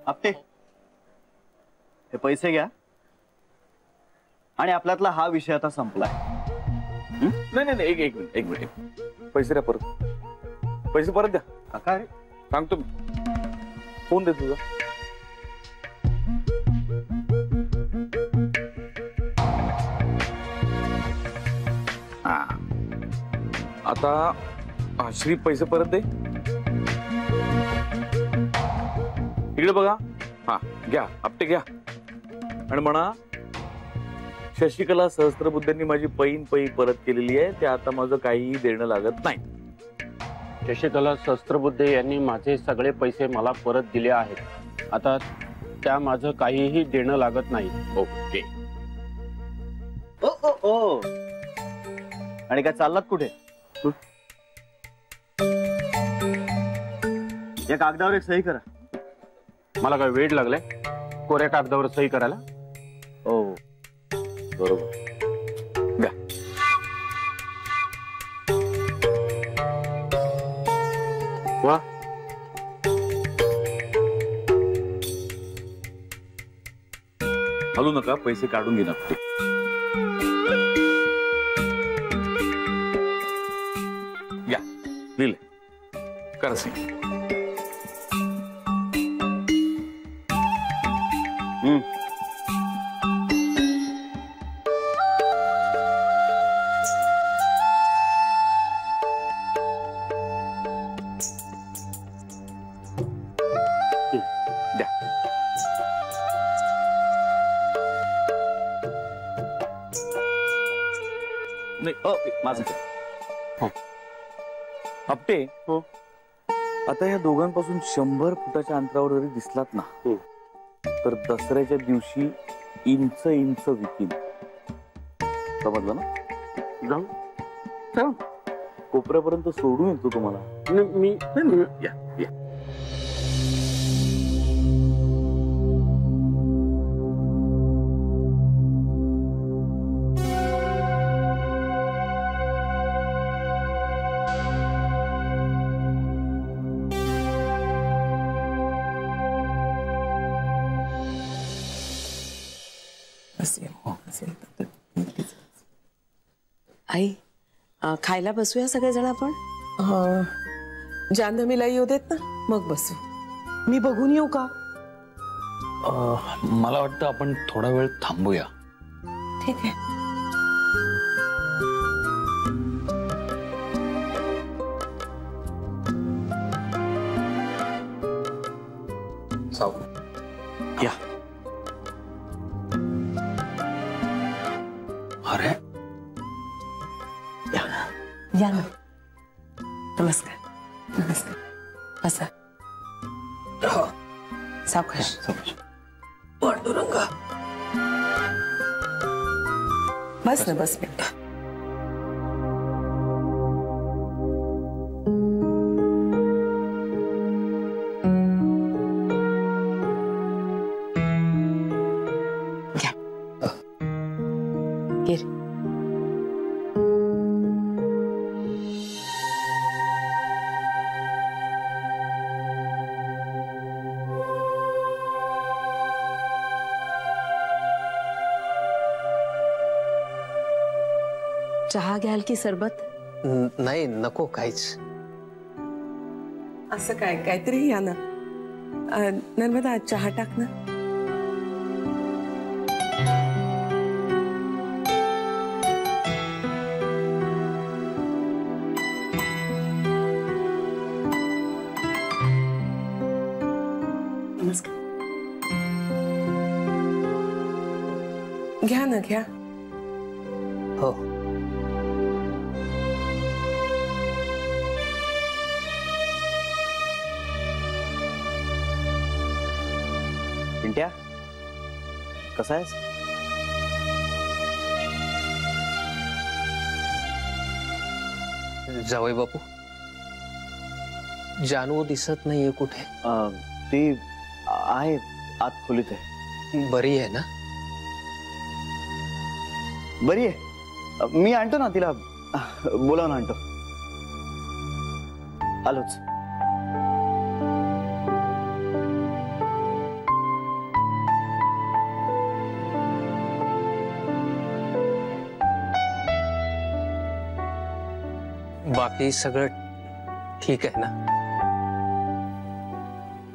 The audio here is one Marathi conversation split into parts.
आपटे हे पैसे घ्या आणि आपल्यातला हा विषय आता संपलाय. नाही नाही नाही, एक मिनिट पैसे द्या परत. पैसे परत द्या. काय सांगतो मी. फोन दे तुझा. आता श्री पैसे परत दे. इकडे बघा. हा घ्या आपटे घ्या आणि म्हणा शशिकला सहस्त्रबुद्धांनी माझी पै परत केलेली आहे. ते आता माझं काहीही देणं लागत नाही. शशिकला सहस्त्रबुद्धे यांनी माझे सगळे पैसे मला परत दिले आहेत. आता त्या माझं काहीही देणं लागत नाही. ओके. ओ ओ ओ आणि काय चाललात कुठे? या कागदावर एक सही करा. मला काय वेळ लागलाय कोऱ्या कागदावर सही करायला? हो बरोबर. द्या. वा हलू नका. पैसे काढून घे ना. या लिहिले करा सिंग. माझं आपटे. हो. आता या दोघांपासून 100 फुटाच्या अंतरावर जरी दिसलात ना तर दसऱ्याच्या दिवशी इंच विकीन. समजलं ना? जाऊ कोपऱ्यापर्यंत सोडून येतो तुम्हाला. मी या या. आई खायला बसूया सगळेजण आपण. जान्हवीला येऊ देत ना मग बसू. मी बघून येऊ का? मला वाटतं आपण थोडा वेळ थांबूया. ठीक आहे. या. अरे या ना. नमस्कार. नमस्कार. बसा. सावकाश. पांडुरंगा. बस ना बस. चहा घ्याल की सरबत? नाही नको काहीच. असं काय काहीतरी या ना. नर्मदा चहा टाक ना. नमस्कार. घ्या ना घ्या. हो. पिंट्या कसा आहेस? जावई बापू जानू दिसत नाहीये कुठे? ती आहे आत खोलीत आहे. बरी आहे ना? बरी आहे. मी आणतो ना तिला. बोलावून आणतो. आलोच. बाकी सगळं ठीक आहे ना?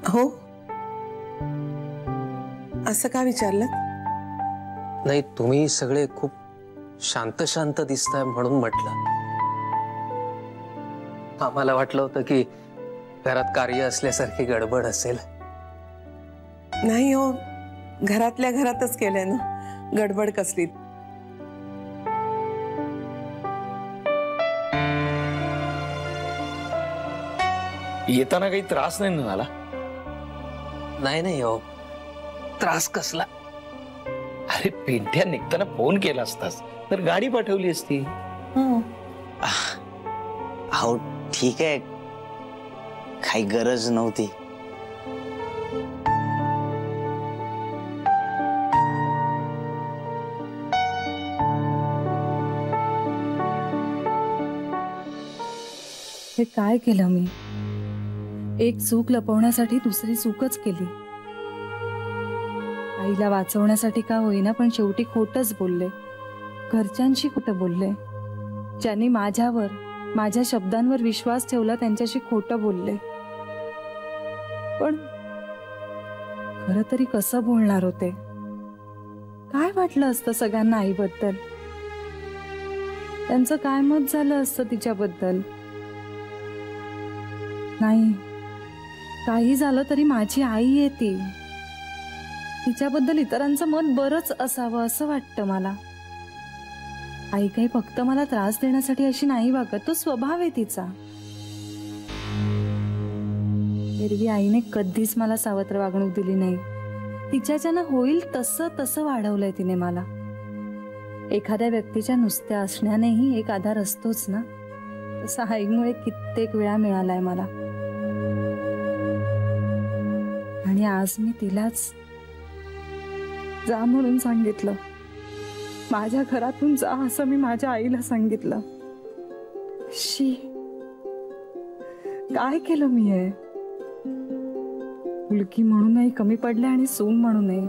हो. असं का विचारलं? नाही, तुम्ही सगळे खूप शांत शांत दिसताय म्हणून म्हटलं. आम्हाला वाटलं होतं की घरात कार्य असल्यासारखी गडबड असेल. नाही हो, घरातल्या घरातच केलंय ना, गडबड कसली. येताना काही त्रास नाही ना झाला? नाही हो, त्रास कसला? अरे पिंट्या निघताना फोन केला असतास तर गाडी पाठवली असती. अहो ठीक आहे, काही गरज नव्हती. हे काय केलं मी? एक चूक लपवण्यासाठी दुसरी चूकच केली. आईला वाचवण्यासाठी का होईना पण शेवटी खोटच बोलले. घरच्यांशी खोटं बोलले. ज्यांनी माझ्यावर, माझ्या शब्दांवर विश्वास ठेवला त्यांच्याशी खोटं बोलले. पण खरं तरी कसं बोलणार होते? काय वाटलं असतं सगळ्यांना आईबद्दल? त्यांचं काय मत झालं असतं तिच्याबद्दल? नाही, काही झालं तरी माझी आई आहे ती. तिच्याबद्दल इतरांचं मत बरंच असावं असं वाटतं मला. आई काही फक्त मला त्रास देण्यासाठी अशी नाही वागत, तो स्वभाव आहे तिचा. एरवी आईने कधीच मला सावत्र वागणूक दिली नाही. तिच्याच्यानं होईल तसं तसं वाढवलंय तिने मला. एखाद्या व्यक्तीच्या नुसत्या असण्यानेही एक आधार असतोच ना, तसा आईमुळे कित्येक वेळा मिळालाय मला. आणि आज मी तिलाच जा म्हणून सांगितलं. माझ्या घरातून जा असं मी माझ्या आईला सांगितलं. शी, काय केलं मी? हे मुलगी म्हणूनही कमी पडले आणि सून म्हणूनही.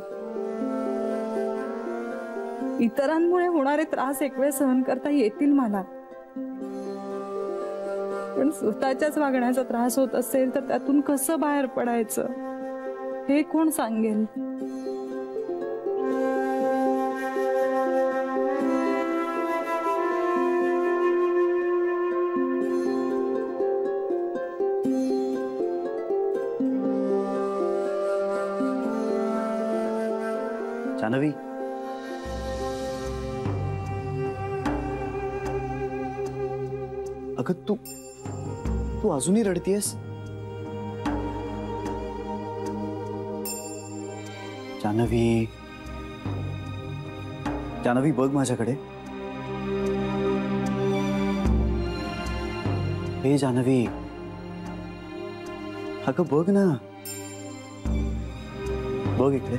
इतरांमुळे होणारे त्रास एक वेळ सहन करता येतील मला, पण स्वतःच्याच वागण्याचा त्रास होत असेल तर त्यातून कसं बाहेर पडायचं हे कोण सांगेल? जानवी, अगं तू अजूनही रडतीयस? जानवी, जानवी बघ माझ्याकडे. हे जानवी, अगं बघ ना, बघ इकडे.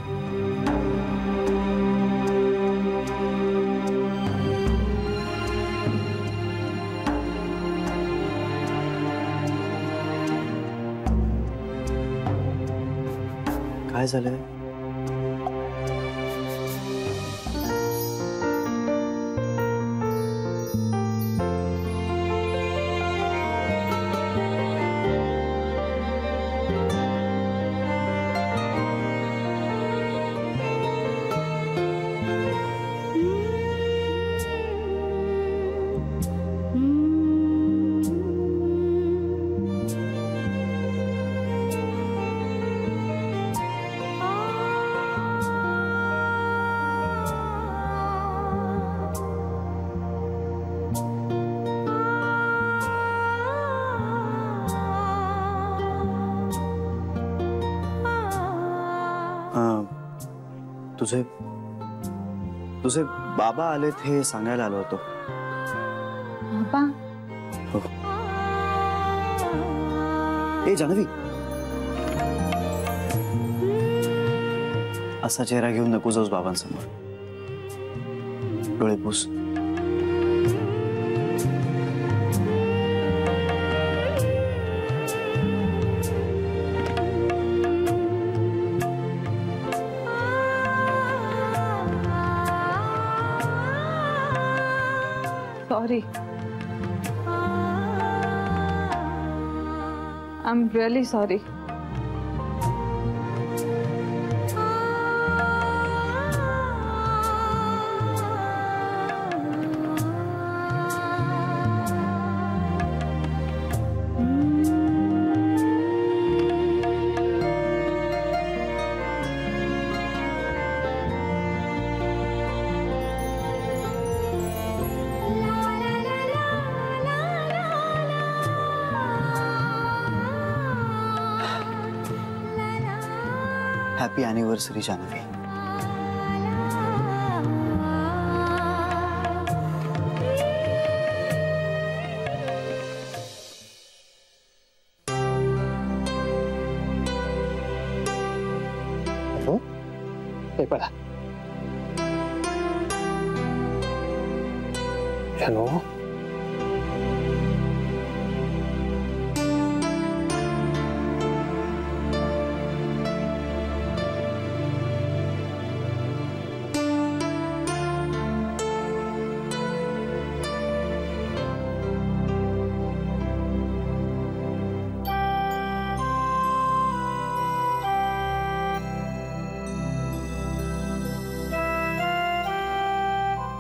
काय झालंय? तुझे बाबा आलेत हे सांगायला आलो होतो. बाबा? हो. ए जानवी, असा चेहरा घेऊन नको जाऊस बाबांसमोर. डोळे पुस. Sorry. I am really sorry. Happy anniversary Janhavi. हे पडा जानू.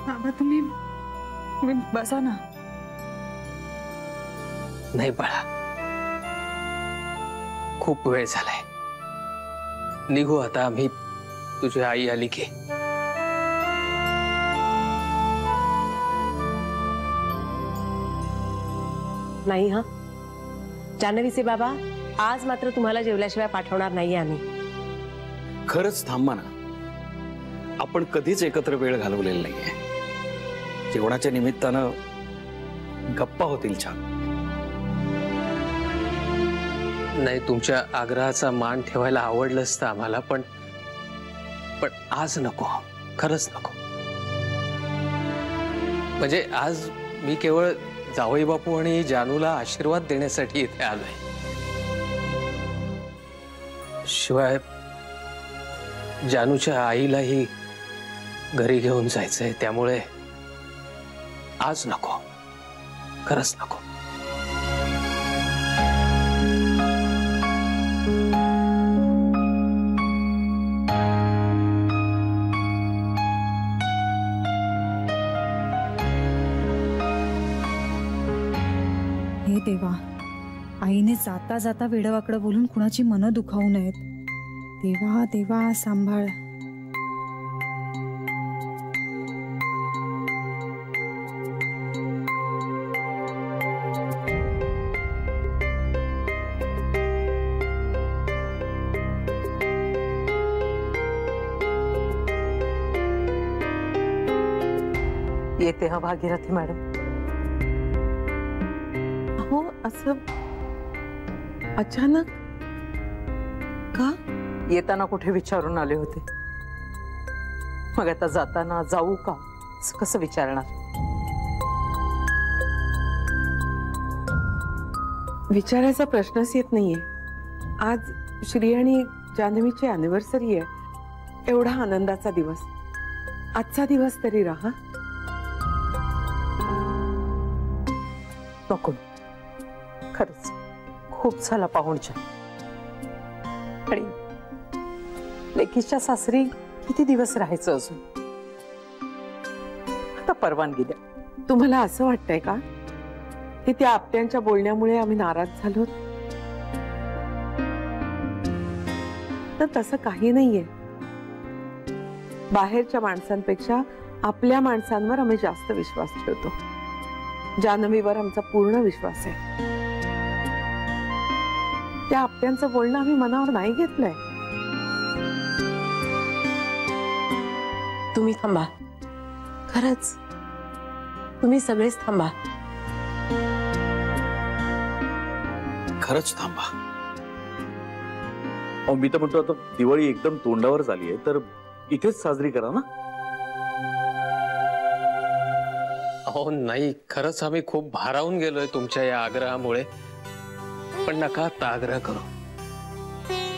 बाबा तुम्ही बसा ना. नाही बाळा, खूप वेळ झालाय. निघू आता आम्ही. तुझी आई आली की. नाही हा जान्हवीचे बाबा, आज मात्र तुम्हाला जेवल्याशिवाय पाठवणार नाही आम्ही. खरंच थांबा ना. आपण कधीच एकत्र वेळ घालवलेला नाहीये. जेवणाच्या निमित्तानं गप्पा होतील छान. नाही, तुमच्या आग्रहाचा मान ठेवायला आवडलं असतं आम्हाला, पण आज नको. खरंच नको. म्हणजे आज मी केवळ जावई बापू आणि जानूला आशीर्वाद देण्यासाठी इथे आलोय. शिवाय जानूच्या आईलाही घरी घेऊन जायचंय, त्यामुळे आज नको. खरंच नको. हे देवा, आईने जाता जाता वेडवाकडं बोलून कुणाची मनं दुखावू नयेत. देवा देवा सांभाळ. येते हा भागीरथी मॅडम. हो, असं अचानक का? येताना कुठे विचारून आले होते, मग आता जाताना जाऊ का असं कसं विचारणार? विचारायचा प्रश्नच येत नाहीये. आज श्री आणि जान्हवीची अॅनिव्हर्सरी आहे. एवढा आनंदाचा दिवस. आजचा दिवस तरी राहा. नको, खरंच खूप झाला पाहुणचार. आणि लेकीच्या सासरी किती दिवस राहायचं अजून? आता परवानगी द्या. तुम्हाला असं वाटतंय का की त्या आपट्यांच्या बोलण्यामुळे आम्ही नाराज झालो? तर तसं काही नाहीये. बाहेरच्या माणसांपेक्षा आपल्या माणसांवर आम्ही जास्त विश्वास ठेवतो. जान्हवीवर आमचा पूर्ण विश्वास आहे. त्या आपट्यांचं बोलणं आम्ही मनावर नाही घेतलंय. तुम्ही थांबा. खरंच तुम्ही सगळेच थांबा. खरंच थांबा. मी तर म्हणतो आता दिवाळी एकदम तोंडावर झाली आहे, तर इथेच साजरी करा ना. अहो नाही, खरंच आम्ही खूप भारावून गेलोय तुमच्या या आग्रहामुळे. पण नका आता आग्रह करू.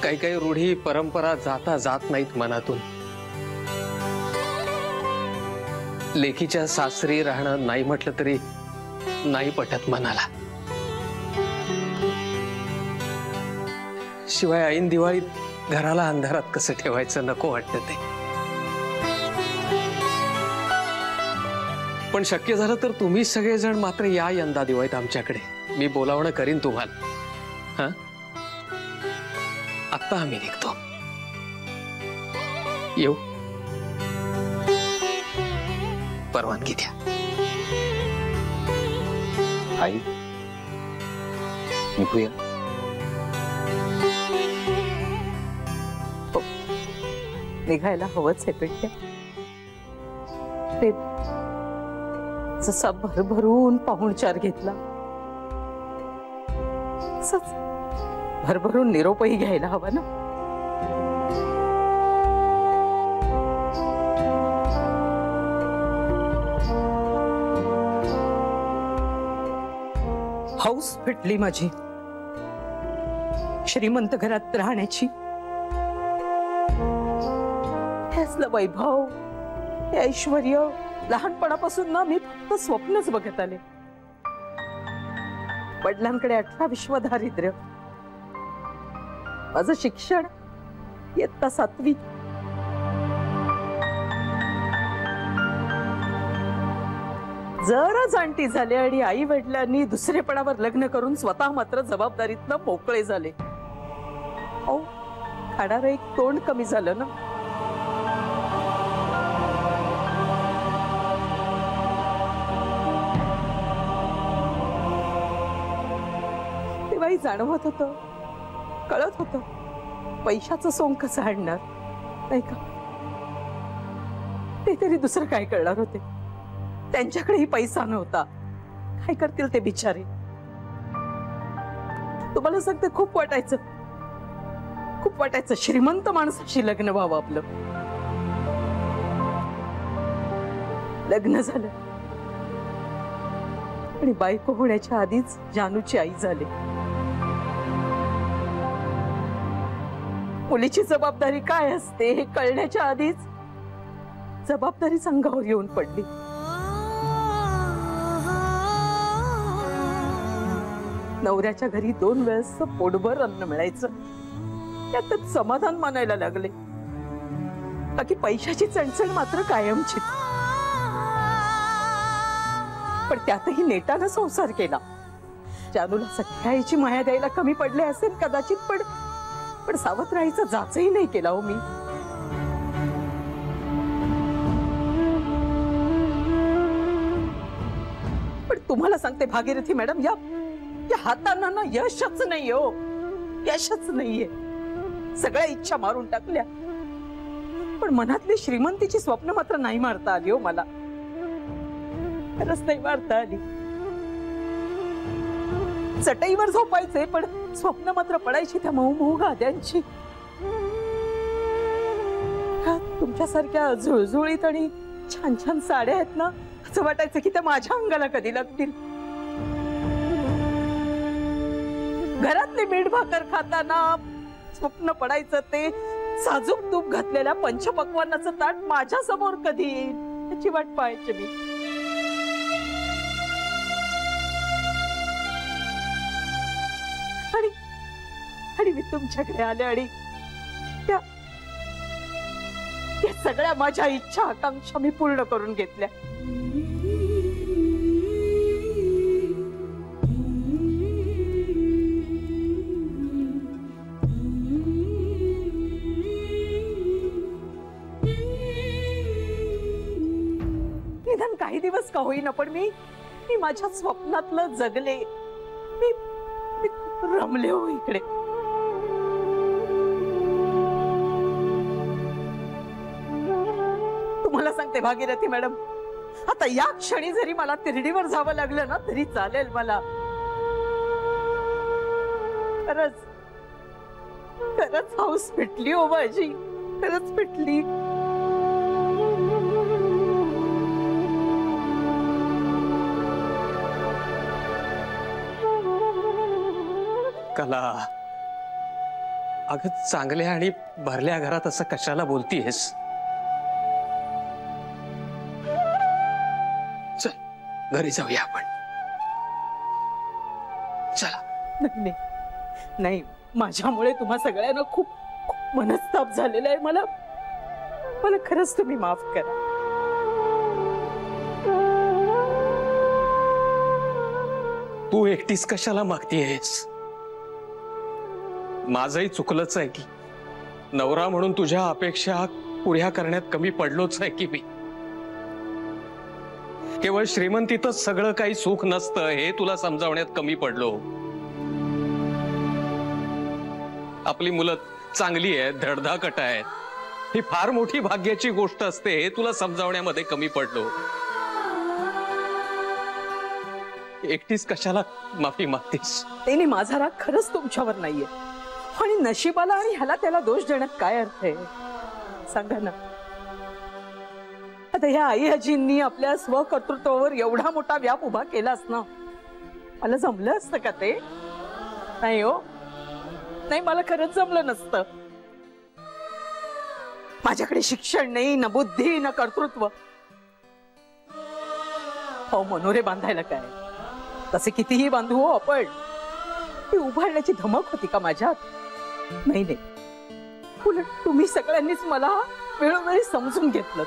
काही काही रूढी परंपरा जाता जात नाहीत मनातून. लेकीच्या सासरी राहणं नाही म्हटलं तरी नाही पटत मनाला. शिवाय ऐन दिवाळीत घराला अंधारात कसं ठेवायचं नको वाटतं ते. पण शक्य झालं तर तुम्ही सगळेजण मात्र या यंदा दिवाळीत आमच्याकडे. मी बोलावणं करीन तुम्हाला. हा, आता आम्ही निघतो. येऊ? परवानगी द्या. आई निघूया. निघायला हवंच आहे पिंट्या. ते जसा भरभरून पाहुणचार घेतला तसंच भरभरून निरोपही घ्यायला हवा ना. हौस फिटली माझी श्रीमंत घरात राहण्याची. असलं वैभव, हे ऐश्वर्य लहानपणापासून ना मी फक्त स्वप्नच बघत आले. वडिलांकडे 18 विश्व दारिद्र्य, माझं शिक्षण इयत्ता 7वी. जरा जाणती झाले आणि आई वडिलांनी दुसरेपणावर लग्न करून स्वतः मात्र जबाबदारीतनं मोकळे झाले. अहो, खाणारं एक तोंड कमी झालं ना. तेव्हाही जाणवत होतं, कळत होतं पैशाचं सोंग कसं आणणार, नाही का. ते तरी दुसरं काय करणार होते. त्यांच्याकडेही पैसा नव्हता. काय करतील ते बिचारे. तुम्हाला सांगते, खूप वाटायचं श्रीमंत माणसाशी लग्न व्हावं आपलं. लग्न झालं आणि बायको होण्याच्या आधीच जानूची आई झाली. मुलीची जबाबदारी काय असते हे कळण्याच्या आधीच जबाबदारी अंगावर येऊन पडली. नवऱ्याच्या घरी 2 वेळेस पोटभर अन्न मिळायचं, त्यातच समाधान मानायला लागले. बाकी पैशाची चणचण मात्र कायमची. पण त्यातही नेटानं संसार केला. जानूला सख्या आईची माया द्यायला कमी पडले असेल कदाचित, पण सावध राहायचं जाचही नाही केला हो मी. पण तुम्हाला सांगते भागीरथी मॅडम, या हातांना ना यशच नाही हो, यशच नाहीये. सगळ्या इच्छा मारून टाकल्या, पण मनातली श्रीमंतीची स्वप्न मात्र नाही मारता आली हो मला. खरंच नाही मारता आली. चटईवर झोपायचे पण स्वप्न मात्र पडायची त्या मऊ मऊ गाद्यांची. तुमच्यासारख्या झुळझुळीत आणि छान छान साड्या आहेत ना, असं वाटायचं की त्या माझ्या अंगाला कधी लागतील. घरातले मीठ भाकर खाताना स्वप्न पडायचं ते साजूक तूप घातलेल्या पंचपक्वान्नाचं ताट माझ्या समोर कधी येईल याची वाट पाहायची मी. आणि मी तुमच्याकडे आले आणि त्या सगळ्या माझ्या इच्छा आकांक्षा मी पूर्ण करून घेतल्या. निदान काही दिवस का होईना, पण मी माझ्या स्वप्नातलं जगले. मी खूप रमले हो इकडे. तुम्हाला सांगते भागीरथी मॅडम, आता या क्षणी जरी मला तिरडीवर जावं लागलं ना तरी चालेल मला. खरंच हौस पेटली हो माझी, खरंच पेटली. कला, अगं चांगल्या आणि भरल्या घरात असं कशाला बोलतीयस? चल घरी जाऊया आपण. चला. नाही नाही, माझ्यामुळे तुम्हा सगळ्यांना खूप खूप मनस्ताप झालेला आहे. मला मला खरंच तुम्ही माफ करा. तू एकटीच कशाला मागतेस? माझंही चुकलंच आहे की नवरा म्हणून तुझ्या अपेक्षा पुऱ्या करण्यात कमी पडलोच आहे की मी. केवळ श्रीमंतीतच सगळं काही सुख नसतं हे तुला समजावण्यात कमी पडलो. आपली मुलं चांगली आहेत, धडधाकट आहेत, ही फार मोठी भाग्याची गोष्ट असते हे तुला समजावण्यामध्ये कमी पडलो. एकटीच कशाला माफी मागतेस? त्याने माझा राग खरंच तुमच्यावर नाहीये, आणि नशिबाला आणि ह्याला त्याला दोष देण्यात काय अर्थ आहे सांगा ना. आता ह्या आई आजींनी आपल्या स्वकर्तृत्वावर एवढा मोठा व्याप उभा केलास ना, मला जमलं असतं का ते? नाही हो, नाही, मला खरंच जमलं नसतं. माझ्याकडे शिक्षण नाही, न बुद्धी, न कर्तृत्व. हो, मनोरे बांधायला काय, तसे कितीही बांधू हो आपण, ती उभारण्याची धमक होती का माझ्यात? नाही नाही, उलट तुम्ही सगळ्यांनीच मला वेळोवेळी समजून घेतलं.